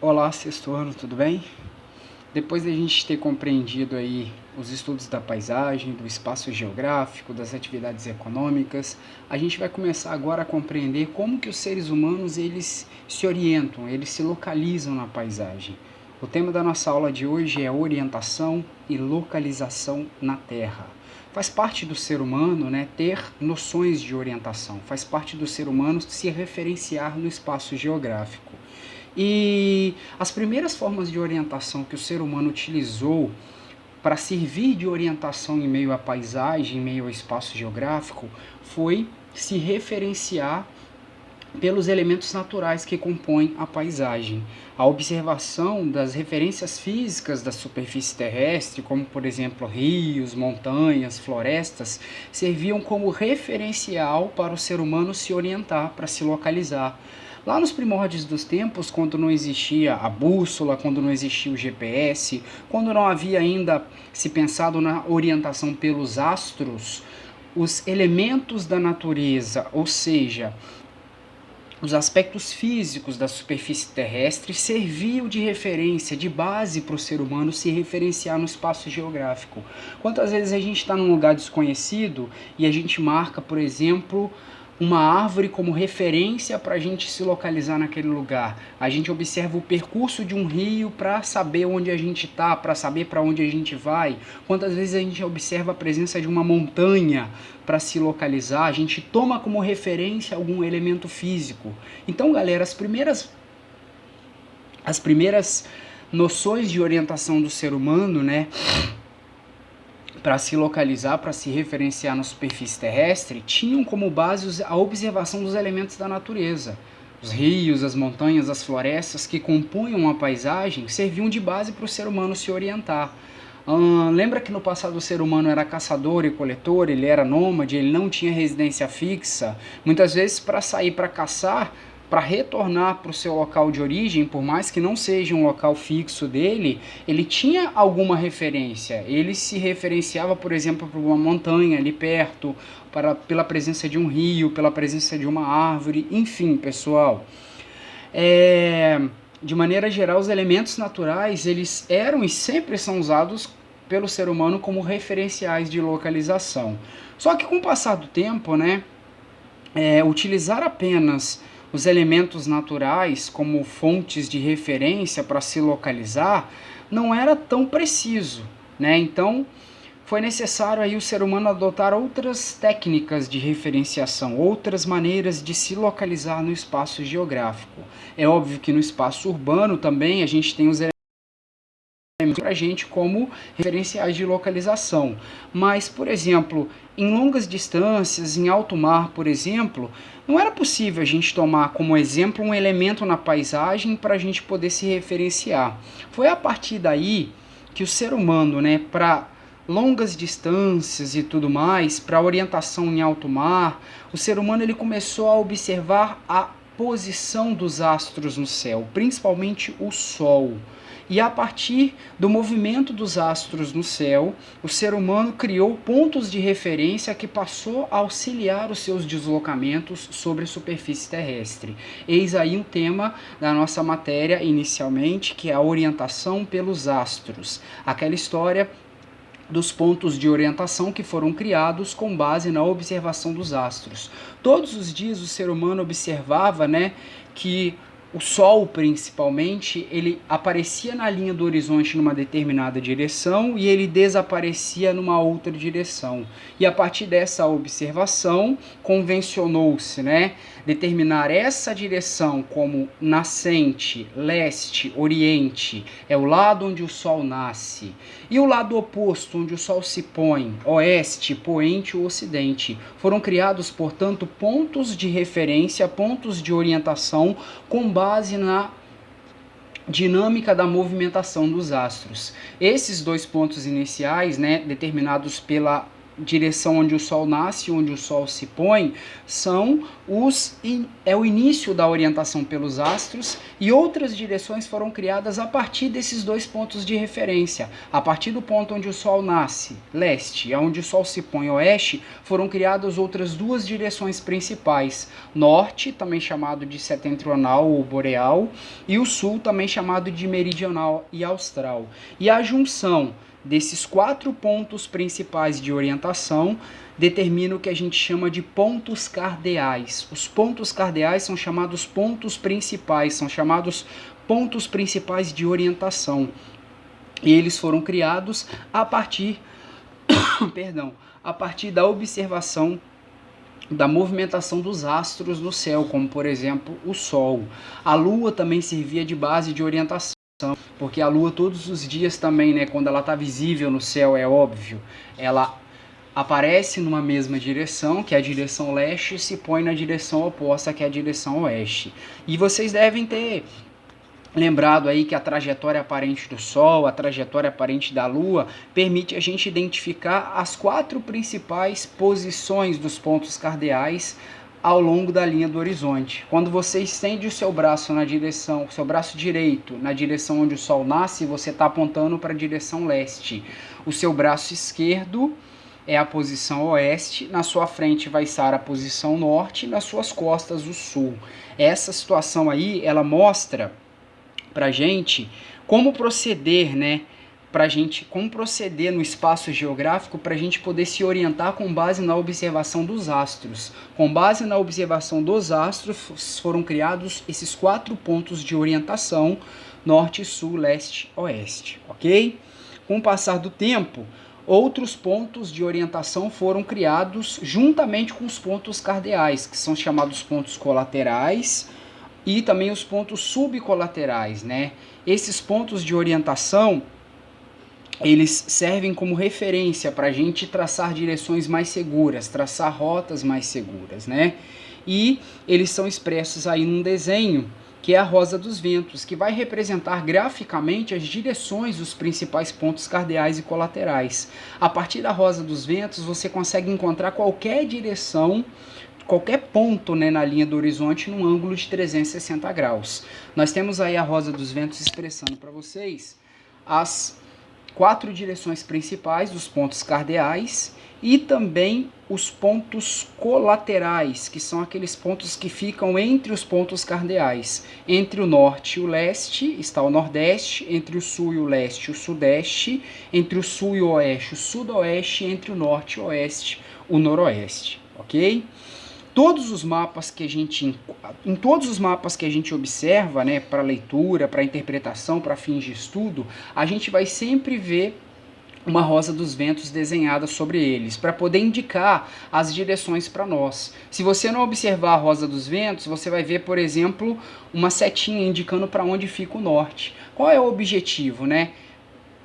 Olá, sexto ano, tudo bem? Depois da gente ter compreendido aí os estudos da paisagem, do espaço geográfico, das atividades econômicas, a gente vai começar agora a compreender como que os seres humanos eles se orientam, eles se localizam na paisagem. O tema da nossa aula de hoje é orientação e localização na Terra. Faz parte do ser humano, né, ter noções de orientação, faz parte do ser humano se referenciar no espaço geográfico. E as primeiras formas de orientação que o ser humano utilizou para servir de orientação em meio à paisagem, em meio ao espaço geográfico, foi se referenciar pelos elementos naturais que compõem a paisagem. A observação das referências físicas da superfície terrestre, como por exemplo rios, montanhas, florestas, serviam como referencial para o ser humano se orientar, para se localizar. Lá nos primórdios dos tempos, quando não existia a bússola, quando não existia o GPS, quando não havia ainda se pensado na orientação pelos astros, os elementos da natureza, ou seja, os aspectos físicos da superfície terrestre serviam de referência, de base para o ser humano se referenciar no espaço geográfico. Quantas vezes a gente está num lugar desconhecido e a gente marca, por exemplo, uma árvore como referência para a gente se localizar naquele lugar. A gente observa o percurso de um rio para saber onde a gente está, para saber para onde a gente vai. Quantas vezes a gente observa a presença de uma montanha para se localizar, a gente toma como referência algum elemento físico. Então, galera, as primeiras noções de orientação do ser humano, né, para se localizar, para se referenciar na superfície terrestre, tinham como base a observação dos elementos da natureza. Os rios, as montanhas, as florestas que compunham a paisagem serviam de base para o ser humano se orientar. Lembra que no passado o ser humano era caçador e coletor, ele era nômade, ele não tinha residência fixa. Muitas vezes para sair para caçar, para retornar para o seu local de origem, por mais que não seja um local fixo dele, ele tinha alguma referência. Ele se referenciava, por exemplo, para uma montanha ali perto, pela presença de um rio, pela presença de uma árvore, enfim, pessoal. De maneira geral, os elementos naturais, eles eram e sempre são usados pelo ser humano como referenciais de localização. Só que com o passar do tempo, né, utilizar apenas os elementos naturais como fontes de referência para se localizar não era tão preciso, né? Então foi necessário aí o ser humano adotar outras técnicas de referenciação, outras maneiras de se localizar no espaço geográfico. É óbvio que no espaço urbano também a gente tem os elementos para a gente como referenciais de localização. Mas, por exemplo, em longas distâncias, em alto mar, por exemplo, não era possível a gente tomar como exemplo um elemento na paisagem para a gente poder se referenciar. Foi a partir daí que o ser humano, né, para longas distâncias e tudo mais, para orientação em alto mar, o ser humano ele começou a observar a posição dos astros no céu, principalmente o Sol. E a partir do movimento dos astros no céu, o ser humano criou pontos de referência que passou a auxiliar os seus deslocamentos sobre a superfície terrestre. Eis aí um tema da nossa matéria inicialmente, que é a orientação pelos astros. Aquela história dos pontos de orientação que foram criados com base na observação dos astros. Todos os dias o ser humano observava, né, que o Sol, principalmente, ele aparecia na linha do horizonte numa determinada direção e ele desaparecia numa outra direção. E a partir dessa observação, convencionou-se, né, determinar essa direção como nascente, leste, oriente, é o lado onde o Sol nasce. E o lado oposto, onde o Sol se põe, oeste, poente ou ocidente. Foram criados, portanto, pontos de referência, pontos de orientação com base na dinâmica da movimentação dos astros. Esses dois pontos iniciais, né, determinados pela direção onde o Sol nasce, onde o Sol se põe, é o início da orientação pelos astros, e outras direções foram criadas a partir desses dois pontos de referência. A partir do ponto onde o Sol nasce, leste, e onde o Sol se põe, oeste, foram criadas outras duas direções principais: norte, também chamado de setentrional ou boreal, e o sul, também chamado de meridional e austral. E a junção desses 4 pontos principais de orientação determina o que a gente chama de pontos cardeais. Os pontos cardeais são chamados pontos principais, são chamados pontos principais de orientação. E eles foram criados a partir, a partir da observação da movimentação dos astros no céu, como por exemplo o Sol. A Lua também servia de base de orientação, porque a Lua todos os dias também, né, quando ela está visível no céu, é óbvio, ela aparece numa mesma direção, que é a direção leste, e se põe na direção oposta, que é a direção oeste. E vocês devem ter lembrado aí que a trajetória aparente do Sol, a trajetória aparente da Lua, permite a gente identificar as 4 principais posições dos pontos cardeais ao longo da linha do horizonte. Quando você estende o seu braço na direção, o seu braço direito na direção onde o Sol nasce, você está apontando para a direção leste. O seu braço esquerdo é a posição oeste, na sua frente vai estar a posição norte, nas suas costas o sul. Essa situação aí, ela mostra pra gente como proceder, né? Como proceder no espaço geográfico para a gente poder se orientar com base na observação dos astros. Com base na observação dos astros foram criados esses 4 pontos de orientação: norte, sul, leste, oeste, ok? Com o passar do tempo, outros pontos de orientação foram criados juntamente com os pontos cardeais, que são chamados pontos colaterais, e também os pontos subcolaterais, né? Esses pontos de orientação, eles servem como referência para a gente traçar direções mais seguras, traçar rotas mais seguras, né? E eles são expressos aí num desenho, que é a rosa dos ventos, que vai representar graficamente as direções dos principais pontos cardeais e colaterais. A partir da rosa dos ventos, você consegue encontrar qualquer direção, qualquer ponto, né, na linha do horizonte num ângulo de 360 graus. Nós temos aí a rosa dos ventos expressando para vocês as 4 direções principais dos pontos cardeais e também os pontos colaterais, que são aqueles pontos que ficam entre os pontos cardeais. Entre o norte e o leste está o nordeste, entre o sul e o leste o sudeste, entre o sul e o oeste o sudoeste, entre o norte e o oeste o noroeste, ok? Todos os mapas que a gente, em todos os mapas que a gente observa, né, para leitura, para interpretação, para fins de estudo, a gente vai sempre ver uma rosa dos ventos desenhada sobre eles, para poder indicar as direções para nós. Se você não observar a rosa dos ventos, você vai ver, por exemplo, uma setinha indicando para onde fica o norte. Qual é o objetivo, né?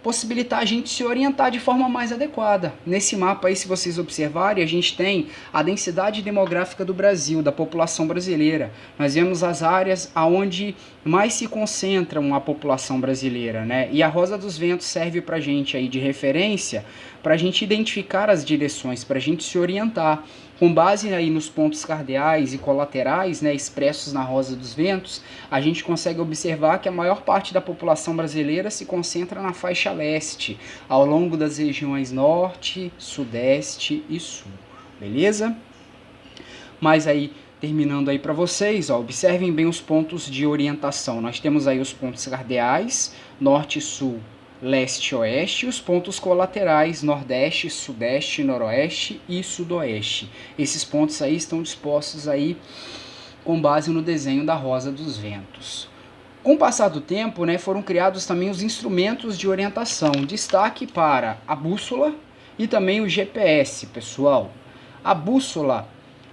Possibilitar a gente se orientar de forma mais adequada. Nesse mapa aí, se vocês observarem, a gente tem a densidade demográfica do Brasil, da população brasileira. Nós vemos as áreas aonde mais se concentram a população brasileira, né? E a rosa dos ventos serve para a gente aí de referência, para a gente identificar as direções, para a gente se orientar. Com base aí nos pontos cardeais e colaterais, né, expressos na rosa dos ventos, a gente consegue observar que a maior parte da população brasileira se concentra na faixa leste, ao longo das regiões norte, sudeste e sul, beleza? Mas aí, terminando aí para vocês, ó, observem bem os pontos de orientação. Nós temos aí os pontos cardeais, norte e sul, leste e oeste, e os pontos colaterais, nordeste, sudeste, noroeste e sudoeste. Esses pontos aí estão dispostos aí com base no desenho da rosa dos ventos. Com o passar do tempo, né, foram criados também os instrumentos de orientação. Destaque para a bússola e também o GPS, pessoal. A bússola,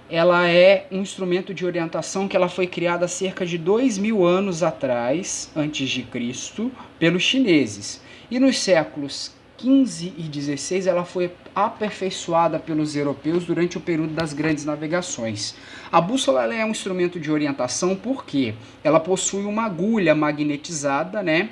ela é um instrumento de orientação que ela foi criada há cerca de 2.000 anos atrás, antes de Cristo, pelos chineses. E nos séculos XV e XVI ela foi aperfeiçoada pelos europeus durante o período das grandes navegações. A bússola ela é um instrumento de orientação porque ela possui uma agulha magnetizada, né?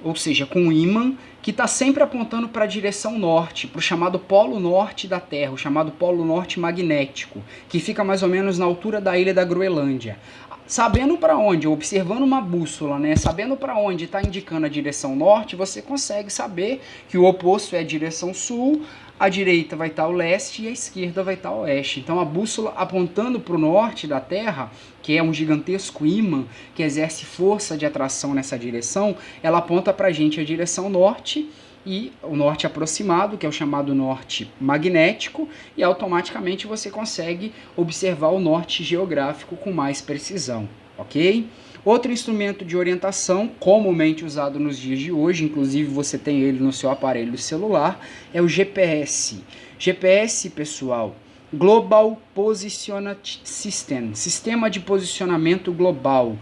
ou seja, com um ímã que está sempre apontando para a direção norte, para o chamado polo norte da Terra, o chamado polo norte magnético, que fica mais ou menos na altura da ilha da Groenlândia. Sabendo para onde, observando uma bússola, né, sabendo para onde está indicando a direção norte, você consegue saber que o oposto é a direção sul, a direita vai estar ao leste e a esquerda vai estar ao oeste. Então a bússola apontando para o norte da Terra, que é um gigantesco ímã que exerce força de atração nessa direção, ela aponta para a gente a direção norte e o norte aproximado, que é o chamado norte magnético, e automaticamente você consegue observar o norte geográfico com mais precisão, ok? Outro instrumento de orientação comumente usado nos dias de hoje, inclusive você tem ele no seu aparelho celular, é o GPS. GPS, pessoal, Global Positioning System, Sistema de Posicionamento Global.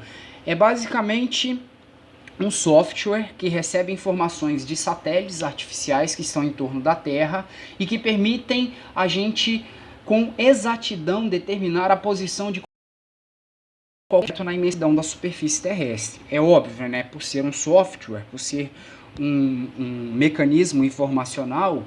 É basicamente um software que recebe informações de satélites artificiais que estão em torno da Terra e que permitem a gente, com exatidão, determinar a posição de qualquer na imensidão da superfície terrestre. É óbvio, né? Por ser um software, por ser um mecanismo informacional,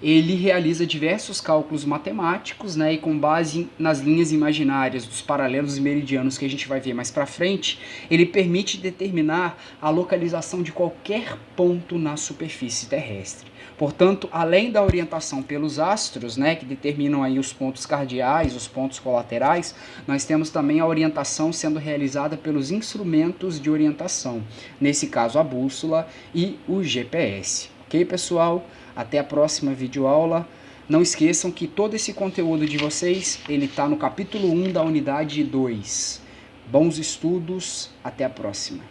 ele realiza diversos cálculos matemáticos, né, e com base nas linhas imaginárias dos paralelos e meridianos que a gente vai ver mais para frente, ele permite determinar a localização de qualquer ponto na superfície terrestre. Portanto, além da orientação pelos astros, né, que determinam aí os pontos cardeais, os pontos colaterais, nós temos também a orientação sendo realizada pelos instrumentos de orientação, nesse caso a bússola e o GPS. Ok, pessoal? Até a próxima videoaula. Não esqueçam que todo esse conteúdo de vocês, ele está no capítulo 1 da unidade 2. Bons estudos, até a próxima.